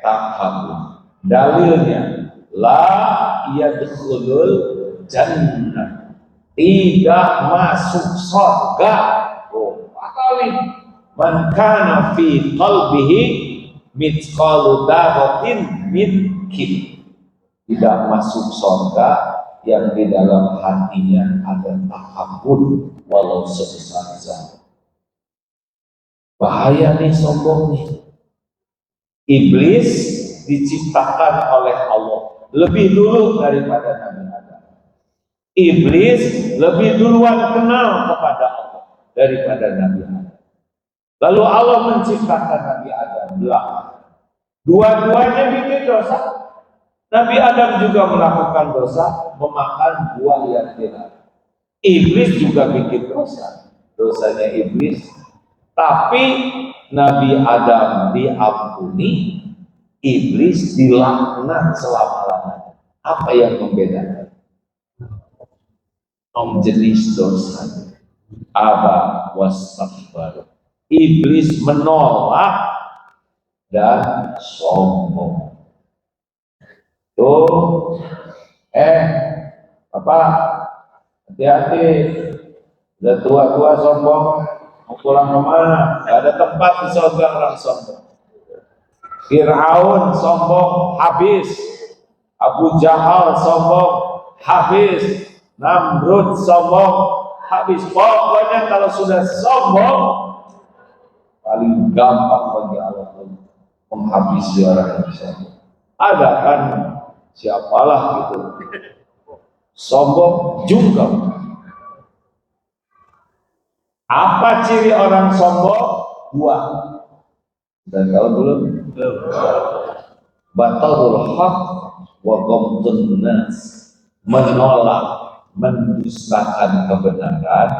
takabur. Dalilnya la yadkhulul jannah, tidak masuk surga. Oh, kali man kana fi qalbihi mithqalu dzarratin min kibr, tidak masuk surga yang di dalam hatinya ada takabur walau sebesar zarah. Bahaya nih sombong nih. Iblis diciptakan oleh Allah lebih dulu daripada Nabi Adam. Iblis lebih duluan kenal kepada Allah daripada Nabi Adam. Lalu Allah menciptakan Nabi Adam belakang. Dua-duanya bikin dosa. Nabi Adam juga melakukan dosa, memakan buah yang dilarang. Iblis juga bikin dosa. Dosanya iblis. Tapi Nabi Adam diampuni, iblis dilaknat selama-lamanya. Apa yang membedakan? Jenis dosa. Aba wastakbar. Iblis menolak dan sombong. Tuh, apa? Hati-hati. Udah tua-tua sombong, mau pulang kemana? Gak ada tempat di surga orang sombong. Fir'aun sombong, habis. Abu Jahal sombong, habis. Namrud sombong, habis. Pokoknya kalau sudah sombong, paling gampang bagi Allah menghabisi orang yang sombong. Ada kan siapalah gitu sombong juga. Apa ciri orang sombong? Dua. Dan kalau belum batalul haq wa ghamtun nas, menolak, mendustakan kebenaran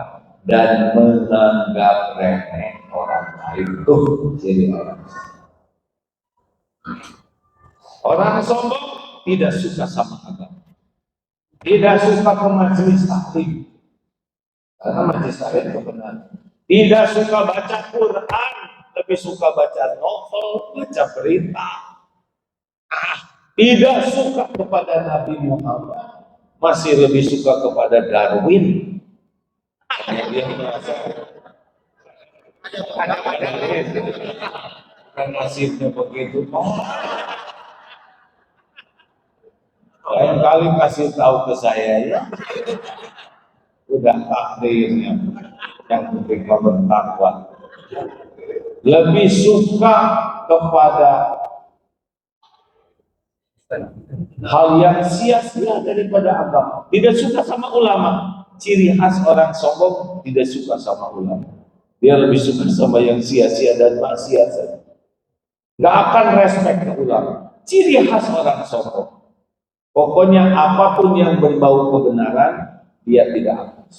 dan menganggap remeh orang lain. Itu ciri orang sombong. Orang sombong tidak suka sama agama, tidak suka ke majelis taklim, karena majelis taklim kebenaran. Tidak suka baca Quran, lebih suka baca novel, baca berita. Tidak suka kepada Nabi Muhammad, masih lebih suka kepada Darwin. Dia merasa kan nasibnya begitu. Lain kali kasih tahu ke saya ya. Udah takdirnya. Yang penting kamu bertakwa. Lebih suka kepada hal yang sia-sia daripada agama. Tidak suka sama ulama. Ciri khas orang sombong tidak suka sama ulama. Dia lebih suka sama yang sia-sia dan maksiat saja. Gak akan respect ke ulama. Ciri khas orang sombong. Pokoknya apapun yang berbau kebenaran, dia tidak akan.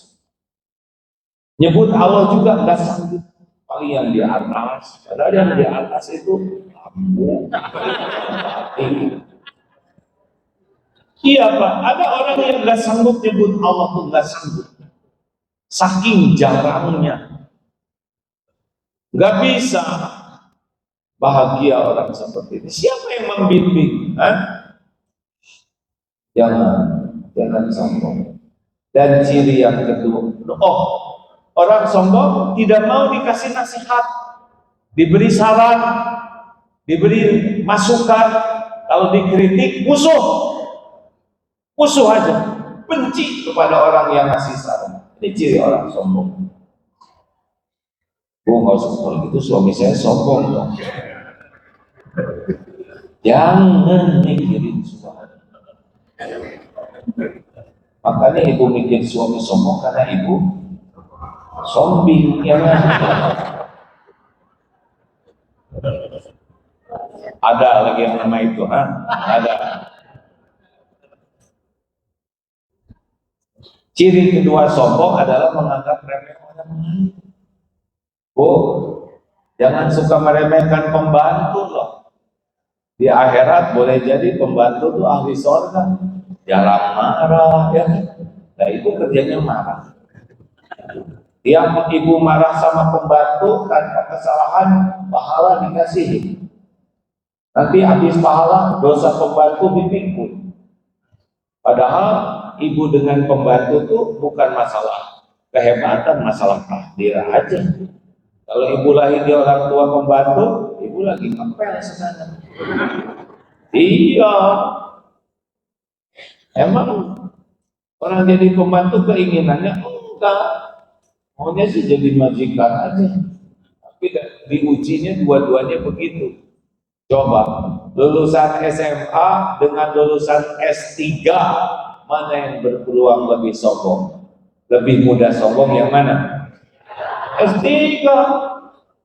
Nyebut Allah juga nggak sanggup. Paling yang di atas, padahal yang di atas itu lampu. Iya Pak, ada orang yang nggak sanggup nyebut Allah tuh nggak sanggup. Saking jarangnya, nggak bisa. Bahagia orang seperti ini. Siapa yang membimbing? Jangan sombong. Dan ciri yang kedua, orang sombong tidak mau dikasih nasihat, diberi saran, diberi masukan. Kalau dikritik, musuh aja, benci kepada orang yang ngasih saran. Ini ciri orang sombong. Nggak usah kalau gitu, suami saya sombong dong. Jangan mikirin suami. Makanya ibu mikir suami sombong karena ibu sombing, ya kan? Ada lagi yang nama itu, ada. Ciri kedua sombong adalah menganggap remeh orang lain. Jangan suka meremehkan pembantu loh. Di akhirat boleh jadi pembantu itu ahli surga. Jarang marah, ya. Nah itu kerjanya marah. Tiap ibu marah sama pembantu tanpa kesalahan, pahala dikasih. Nanti habis pahala dosa pembantu dipikul. Padahal ibu dengan pembantu itu bukan masalah kehebatan, masalah takdir aja. Kalau ibu lahir di orang tua pembantu, ibu lagi ngepel sekarang. Iya, emang orang jadi pembantu keinginannya enggak, maunya sih jadi majikan aja. Tapi diujinya dua-duanya begitu. Coba lulusan SMA dengan lulusan S3, mana yang berpeluang lebih sombong? Lebih mudah sombong yang mana? S3.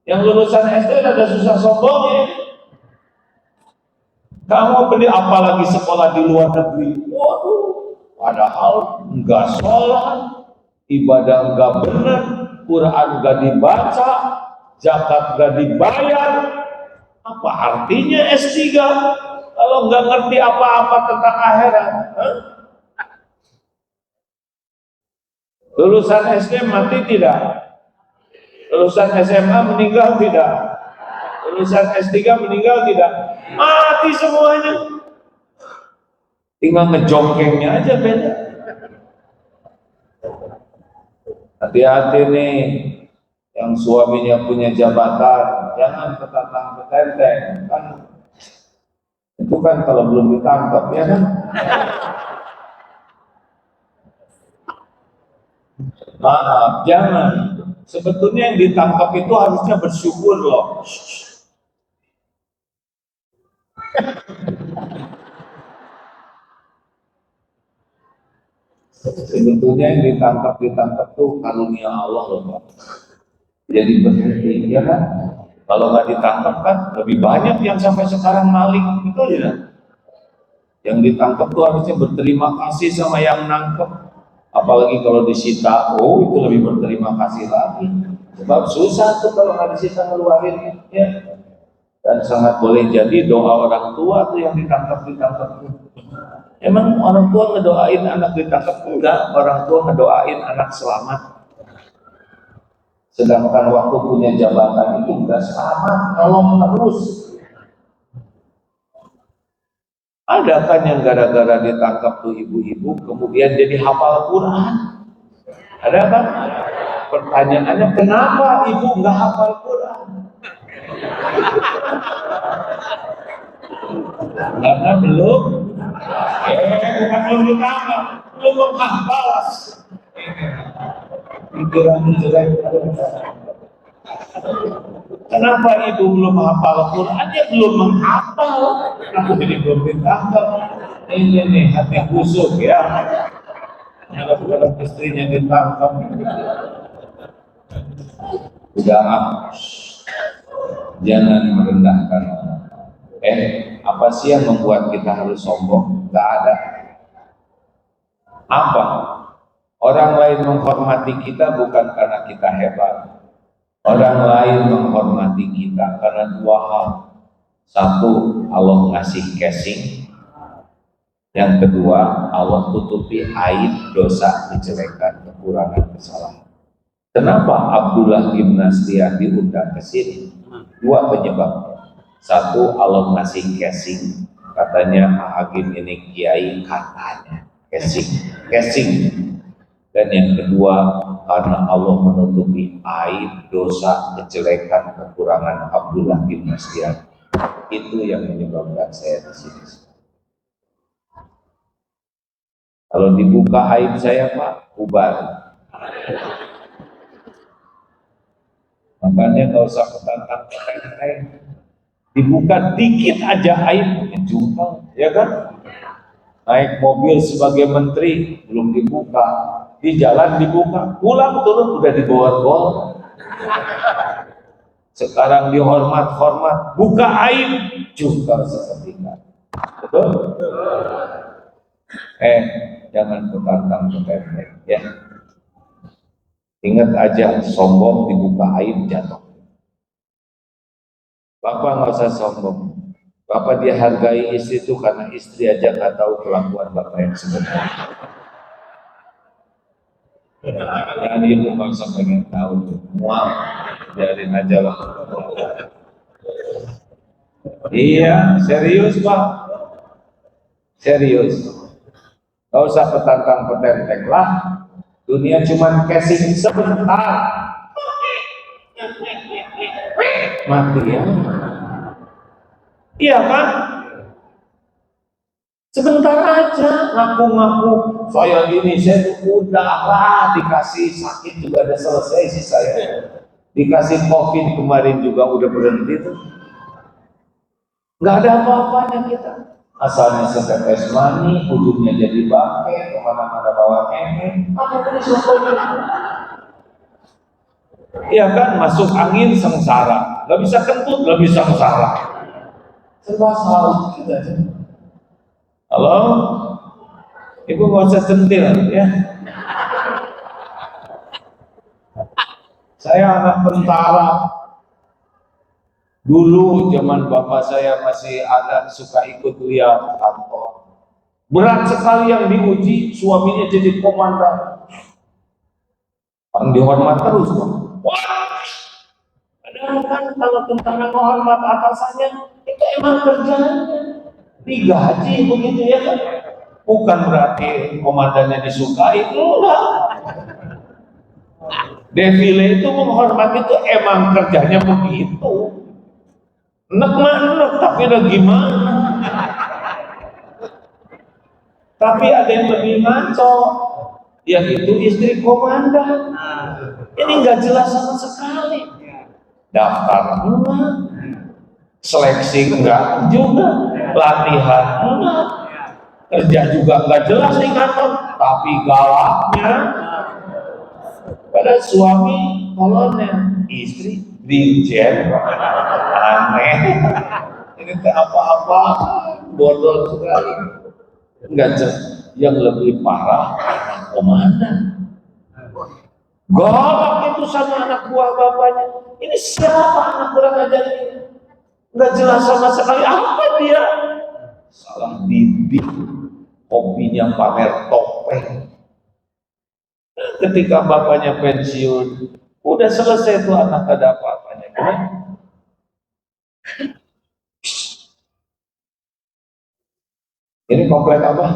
Yang lulusan SD ada susah sombong ya. Kamu beli apalagi sekolah di luar negeri. Waduh, padahal enggak sholat, ibadah enggak benar, Quran enggak dibaca, zakat enggak dibayar. Apa artinya S3 kalau nggak ngerti apa-apa tentang akhirat? Lulusan SD mati tidak? Lulusan SMA meninggal tidak? Lulusan S3 meninggal tidak? Mati semuanya. Tinggal ngejongkengnya aja beda. Hati-hati nih, yang suaminya punya jabatan, jangan ketatang ketenteng, kan itu kan kalau belum ditangkap ya kan. Maaf, jangan. Sebetulnya yang ditangkap itu harusnya bersyukur loh. Sebetulnya yang ditangkap tuh karunia Allah loh Pak. Jadi berhenti, ya kan? Kalau nggak ditangkap kan lebih banyak yang sampai sekarang maling, betul ya? Yang ditangkap tuh harusnya berterima kasih sama yang nangkep. Apalagi kalau disita, oh itu lebih berterima kasih lagi. Sebab susah tuh kalau nggak disita ngeluarin, ya. Dan sangat boleh jadi doa orang tua tuh yang ditangkap tuh. Emang orang tua ngedoain anak ditangkap? Enggak, orang tua ngedoain anak selamat. Sedangkan waktu punya jabatan itu enggak selamat, nolong terus. Ada kan yang gara-gara ditangkap tuh ibu-ibu kemudian jadi hafal Quran? Ada kan? Pertanyaannya kenapa ibu enggak hafal Quran? Karena belum ditangkap, belum menghafal. Pikiran jelek. Kenapa ibu belum hafal Quran? Ya belum menghafal. Kenapa jadi belum ditangkap? Ini nih hati busuk ya. Kalau istrinya ditangkap, udah jangan merendahkan orang. Apa sih yang membuat kita harus sombong? Gak ada. Apa? Orang lain menghormati kita bukan karena kita hebat. Orang lain menghormati kita karena dua hal. Satu, Allah ngasih casing. Yang kedua, Allah tutupi aib, dosa, kejelekan, kekurangan, kesalahan. Kenapa Abdullah bin Nasriyah diundang ke sini? Dua penyebabnya. Satu, Allah ngasih casing. Katanya Hakim ini kiai, katanya casing. Dan yang kedua, karena Allah menutupi aib, dosa, kejelekan, kekurangan Abdullah bin Nasriyah. Itu yang menyebabkan saya di sini. Kalau dibuka aib saya Pak, bubar. Makanya kalau usah ketantang, dibuka dikit aja aib, jungkal, ya kan? Naik mobil sebagai menteri belum dibuka, di jalan dibuka, pulang turun udah dibawa-bawa. Sekarang dihormat, buka aib, jungkal seketika. Betul? Jangan ketantang ya. Ingat aja, sombong dibuka aib jatuh. Bapak nggak usah sombong. Bapak dia hargai istri itu karena istri aja nggak tahu kelakuan bapak yang sebenarnya. Jangan ibu nggak usah pengen tahu. Mual, biarin aja lah. Iya, serius Pak, serius. Gak usah petantang petenteng lah. Dunia cuman casing sebentar, mati ya. Iya kan? Sebentar aja ngaku-ngaku saya gini, saya udah lah dikasih sakit juga udah selesai sih saya. Dikasih COVID kemarin juga udah berhenti tuh. Nggak ada apa-apanya kita. Asalnya setetes money, ujungnya jadi bangke, kemana-mana bawa kengeng. Apa ini semuanya? Iya kan, masuk angin sengsara, nggak bisa kentut, nggak bisa sengsara. Serba salah kita. Halo, ibu nggak usah centil ya. Saya anak tentara. Dulu zaman bapak saya masih ada suka ikut lihat kantor. Berat sekali yang diuji, suaminya jadi komandan. Orang dihormat terus. Padahal kan kalau tentara menghormat atasannya, itu emang kerjanya. Digaji begitu ya kan. Bukan berarti komandannya disukai, enggak. Defile itu menghormat itu emang kerjanya begitu. Enak mah enak, tapi udah gimana? Tapi ada yang lebih ngaco, yaitu istri komandan. Ini nggak jelas sama sekali. Daftar enggak, seleksi enggak juga, latihan enggak, kerja juga nggak jelas di kantor, tapi galaknya. Pada suami kolonel, istri dirjen, aneh. Ini apa-apa bodoh sekali. Enggak jelas. Yang lebih parah komandan. Galak itu sama anak buah bapaknya. Ini siapa anak kurang ajar ini? Enggak jelas sama sekali apa dia. Salah didik, hobinya pamer topeng. Ketika bapaknya pensiun, udah selesai tuh anak ada apa-apanya. Ini komplek apa?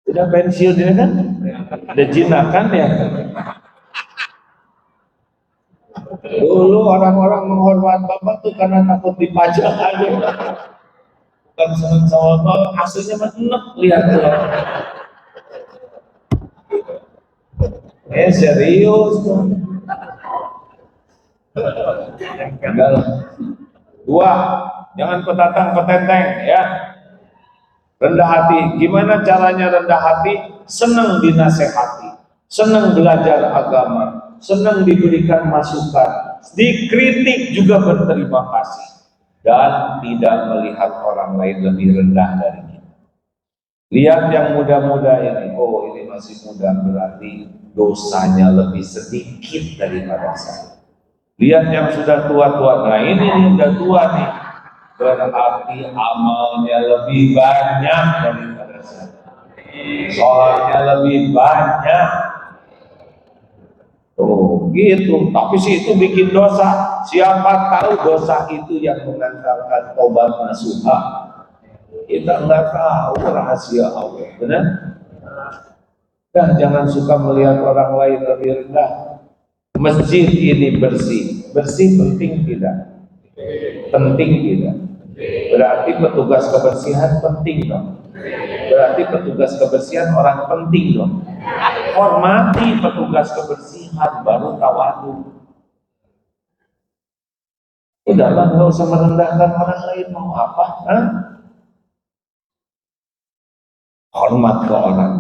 Udah pensiun ya kan? Udah jinakan ya. Dulu orang-orang menghormat bapak tuh karena takut dipajak aja. Bukan seneng sama bapak, hasilnya mah enak lihat tuh. Serius tuh. Enggak lah. Dua, jangan petantang petenteng ya. Rendah hati. Gimana caranya rendah hati? Senang dinasehati, senang belajar agama, senang diberikan masukan, dikritik juga berterima kasih, dan tidak melihat orang lain lebih rendah dari kita. Lihat yang muda-muda ini, oh ini masih muda, berarti dosanya lebih sedikit daripada saya. Lihat yang sudah tua-tua, nah ini udah tua nih, berarti amalnya lebih banyak daripada saya, sholatnya lebih banyak. Oh gitu, tapi sih itu bikin dosa. Siapa tahu dosa itu yang mengantarkan tobat nasuha. Kita nggak tahu rahasia Allah, benar? Nah, jangan suka melihat orang lain lebih rendah. Masjid ini bersih, bersih penting tidak? Penting tidak? Berarti petugas kebersihan penting dong. Berarti petugas kebersihan orang penting dong. Hormati petugas kebersihan, baru tawadu. Udahlah, nggak usah merendahkan orang lain, mau apa? Hah? Hormat ke orang.